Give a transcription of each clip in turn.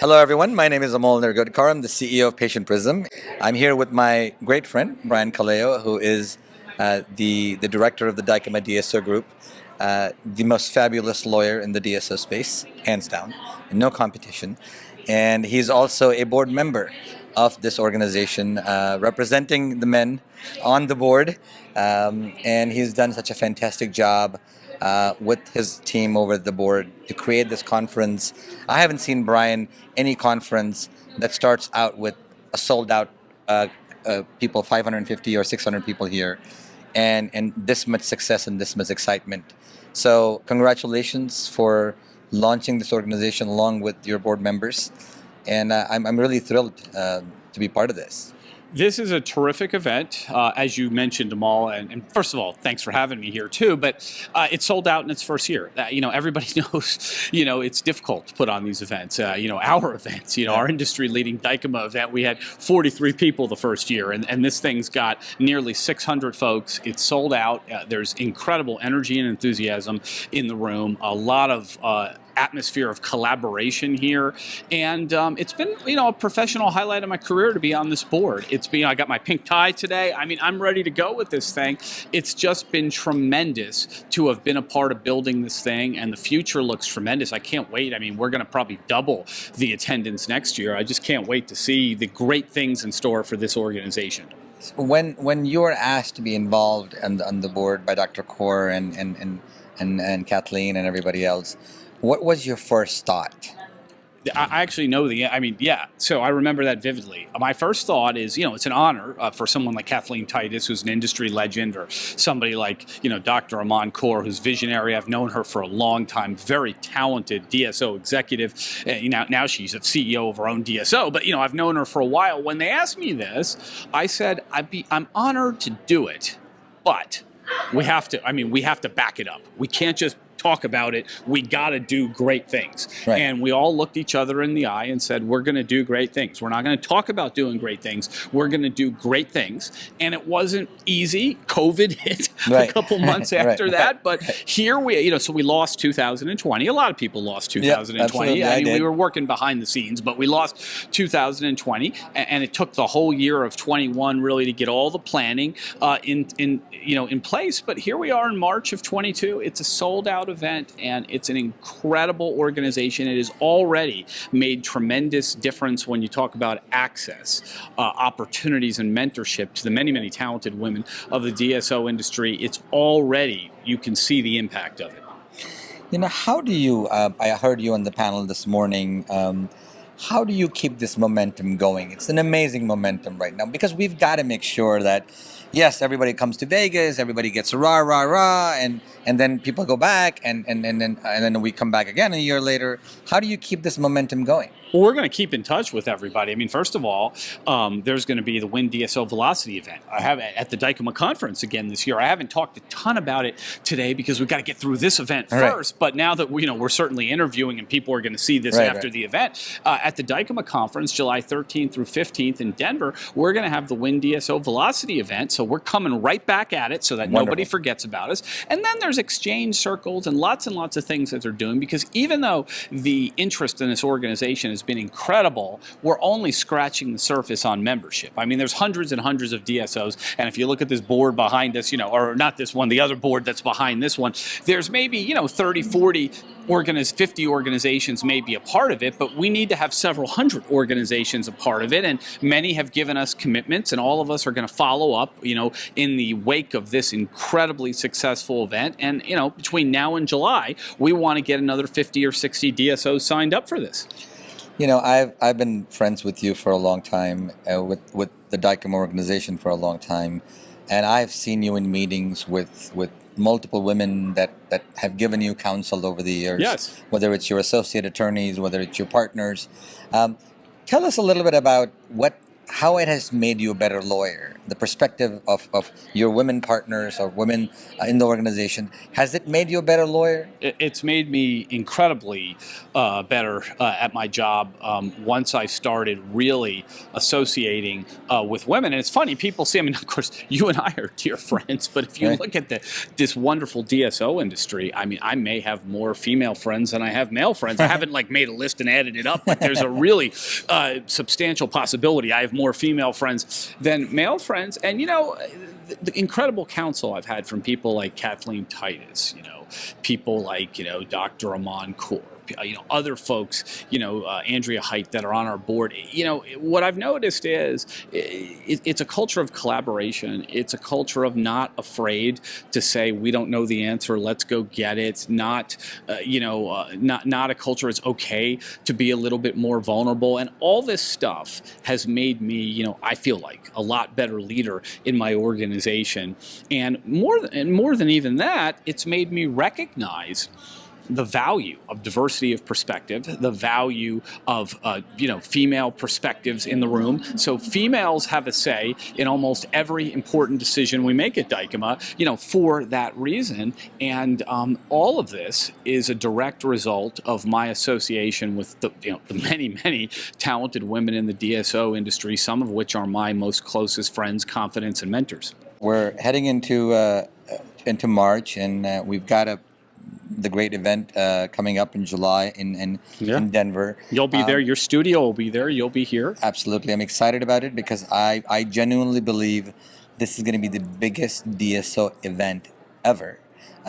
Hello, everyone. My name is Amol Nirgudkar. I'm the CEO of Patient Prism. I'm here with my great friend, Brian Colao, who is the director of the Dykema DSO group, the most fabulous lawyer in the DSO space, hands down, no competition. And he's also a board member of this organization, representing the men on the board. And he's done such a fantastic job with his team over at the board to create this conference. I haven't seen, Brian, any conference that starts out with a sold out people, 550 or 600 people here, and this much success and this much excitement. So congratulations for launching this organization along with your board members. And I'm really thrilled to be part of this. This is a terrific event, as you mentioned, Amal. And first of all, thanks for having me here too. But it sold out in its first year. Everybody knows, it's difficult to put on these events. Our events, our industry-leading Dykema event, we had 43 people the first year, and this thing's got nearly 600 folks. It's sold out. There's incredible energy and enthusiasm in the room. A lot of atmosphere of collaboration here, and it's been a professional highlight of my career to be on this board. I got my pink tie today. I'm ready to go with this thing. It's just been tremendous to have been a part of building this thing, and the future looks tremendous. I can't wait. We're going to probably double the attendance next year. I just can't wait to see the great things in store for this organization. When you were asked to be involved on the board by Dr. Kaur and Kathleen and everybody else, what was your first thought? I actually know so I remember that vividly. My first thought is, it's an honor for someone like Kathleen Titus, who's an industry legend, or somebody like, Dr. Aman Kaur, who's visionary. I've known her for a long time, very talented DSO executive. Now she's a CEO of her own DSO, but, I've known her for a while. When they asked me this, I said, I'm honored to do it, but we have to back it up. We can't just talk about it. We got to do great things. Right. And we all looked each other in the eye and said, we're going to do great things. We're not going to talk about doing great things. We're going to do great things. And it wasn't easy. COVID hit a couple months after that. But here so we lost 2020. A lot of people lost 2020. Yep, we were working behind the scenes, but we lost 2020. And it took the whole year of 21 really to get all the planning in place. But here we are in March of 22. It's a sold out event, and it's an incredible organization. It has already made tremendous difference when you talk about access, opportunities, and mentorship to the many, many talented women of the DSO industry. It's already, you can see the impact of it. How do you, I heard you on the panel this morning, how do you keep this momentum going? It's an amazing momentum right now, because we've got to make sure that, yes, everybody comes to Vegas, everybody gets rah, rah, rah, and then people go back, and then we come back again a year later. How do you keep this momentum going? Well, we're going to keep in touch with everybody. First of all, there's going to be the WinDSO Velocity event. I have it at the Dykema conference again this year. I haven't talked a ton about it today because we've got to get through this event first. But now that we're certainly interviewing and people are going to see this after the event, at the Dykema conference, July 13th through 15th in Denver, we're going to have the WinDSO Velocity event. So we're coming right back at it so that nobody forgets about us. And then there's exchange circles and lots of things that they're doing, because even though the interest in this organization has been incredible, we're only scratching the surface on membership. there's hundreds and hundreds of DSOs, and if you look at this board behind us, or not this one, the other board that's behind this one, there's maybe 30, 40 50 organizations may be a part of it, but we need to have several hundred organizations a part of it, and many have given us commitments, and all of us are going to follow up, in the wake of this incredibly successful event. And, between now and July, we want to get another 50 or 60 DSOs signed up for this. I've been friends with you for a long time, with the Dykema organization for a long time, and I've seen you in meetings with multiple women that have given you counsel over the years. Yes. Whether it's your associate attorneys, whether it's your partners. Tell us a little bit about what how it has made you a better lawyer, the perspective of your women partners or women in the organization. Has it made you a better lawyer? It's made me incredibly better at my job once I started really associating with women. And it's funny, people see, I mean, of course, you and I are dear friends, but if you Right. look at this wonderful DSO industry, I mean, I may have more female friends than I have male friends. I haven't like made a list and added it up, but there's a really substantial possibility I have more female friends than male friends. And, you know, the incredible counsel I've had from people like Kathleen Titus, you know, people like, you know, Dr. Aman Kaur, you know, other folks, you know, Andrea Hight that are on our board. You know, what I've noticed is it's a culture of collaboration. It's a culture of not afraid to say, we don't know the answer, let's go get it. Not, not a culture it's okay to be a little bit more vulnerable. And all this stuff has made me, you know, I feel like a lot better leader in my organization. And more than even that, it's made me recognize the value of diversity of perspective, the value of female perspectives in the room. So females have a say in almost every important decision we make at Dykema, you know, for that reason. And all of this is a direct result of my association with the many talented women in the DSO industry, some of which are my most closest friends, confidants, and mentors. We're heading into March, and we've got the great event coming up in July in Denver. You'll be there. Your studio will be there. You'll be here. Absolutely. I'm excited about it because I genuinely believe this is going to be the biggest DSO event ever.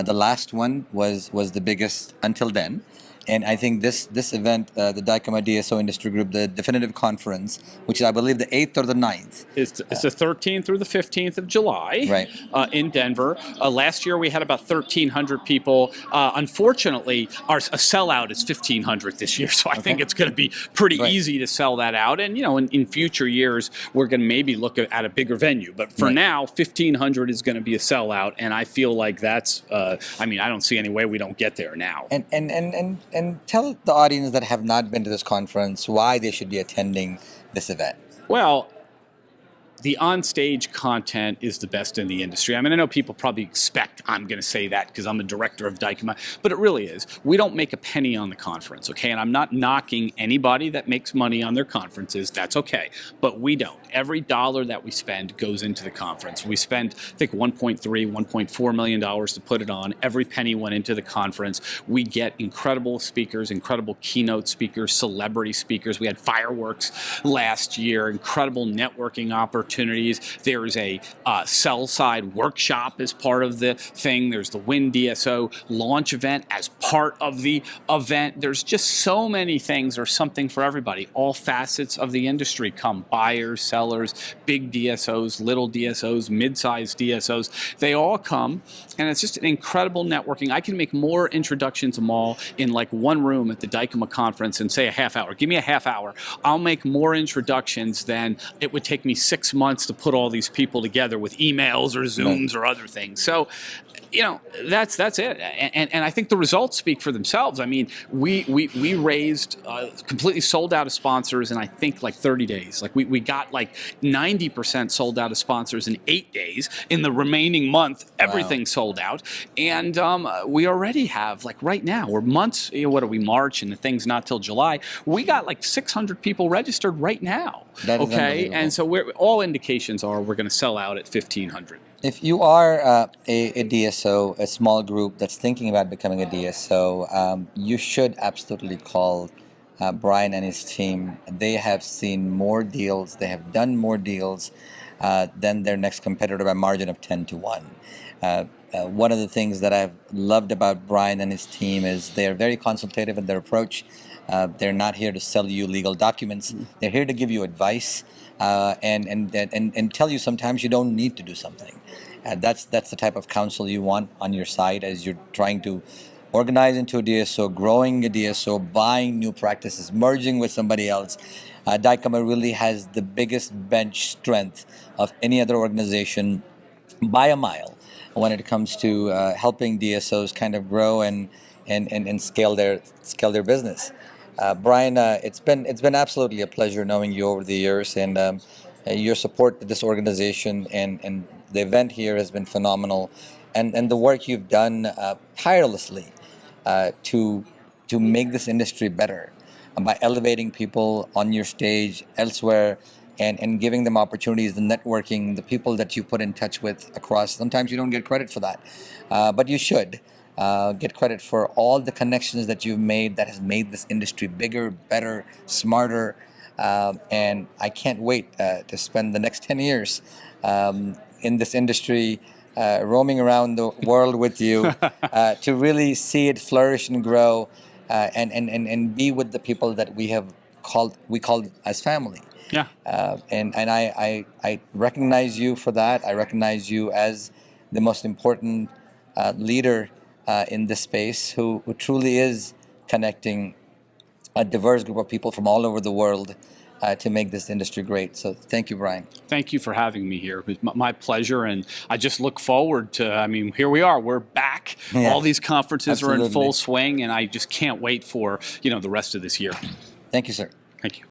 The last one was the biggest until then. And I think this event, the Dykema DSO Industry Group, the definitive conference, which is, I believe, the 8th or the 9th. It's the 13th through the 15th of July, right. In Denver. Last year we had about 1,300 people. Unfortunately, a sellout is 1,500 this year, so I think it's going to be pretty easy to sell that out. And, you know, in future years, we're going to maybe look at a bigger venue. But for now, 1,500 is going to be a sellout, and I feel like that's, I mean, I don't see any way we don't get there now. And tell the audience that have not been to this conference why they should be attending this event. Well, the on-stage content is the best in the industry. I mean, I know people probably expect I'm going to say that because I'm a director of Dykema, but it really is. We don't make a penny on the conference, okay? And I'm not knocking anybody that makes money on their conferences. That's okay. But we don't. Every dollar that we spend goes into the conference. We spend, I think, $1.3, $1.4 million to put it on. Every penny went into the conference. We get incredible speakers, incredible keynote speakers, celebrity speakers. We had fireworks last year, incredible networking opportunities. There's a sell-side workshop as part of the thing. There's the WinDSO launch event as part of the event. There's just so many things. There's something for everybody. All facets of the industry come. Buyers, sellers, big DSOs, little DSOs, mid-sized DSOs. They all come, and it's just an incredible networking. I can make more introductions of them all in like one room at the Dykema conference and say a half hour. Give me a half hour. I'll make more introductions than it would take me 6 months to put all these people together with emails or Zooms or other things. So, you know, that's it. And I think the results speak for themselves. I mean, we raised completely sold out of sponsors in I think like 30 days. Like we got like 90% sold out of sponsors in 8 days. In the remaining month, everything sold out. And we already have, like right now, we're months, you know, what are we, March, and the thing's not till July. We got like 600 people registered right now. That is okay, and so all indications are we're going to sell out at 1,500. If you are a DSO, a small group that's thinking about becoming a DSO, you should absolutely call Brian and his team. They have seen more deals, they have done more deals than their next competitor by a margin of 10 to 1. One of the things that I've loved about Brian and his team is they're very consultative in their approach. They're not here to sell you legal documents. They're here to give you advice and tell you sometimes you don't need to do something. That's the type of counsel you want on your side as you're trying to organize into a DSO, growing a DSO, buying new practices, merging with somebody else. Dykema really has the biggest bench strength of any other organization by a mile when it comes to helping DSOs kind of grow and scale their business. Brian, it's been absolutely a pleasure knowing you over the years, and your support to this organization and the event here has been phenomenal, and the work you've done tirelessly to make this industry better by elevating people on your stage elsewhere and giving them opportunities, the networking, the people that you put in touch with across. Sometimes you don't get credit for that, but you should get credit for all the connections that you've made that has made this industry bigger, better, smarter. And I can't wait to spend the next 10 years in this industry, roaming around the world with you to really see it flourish and grow and be with the people that we called as family. Yeah. And I recognize you for that. I recognize you as the most important leader in this space who truly is connecting a diverse group of people from all over the world to make this industry great. So thank you, Brian. Thank you for having me here. It was my pleasure, and I just look forward to, I mean, here we are. We're back. Yeah, all these conferences are in absolutely. full swing, and I just can't wait for, the rest of this year. Thank you, sir. Thank you.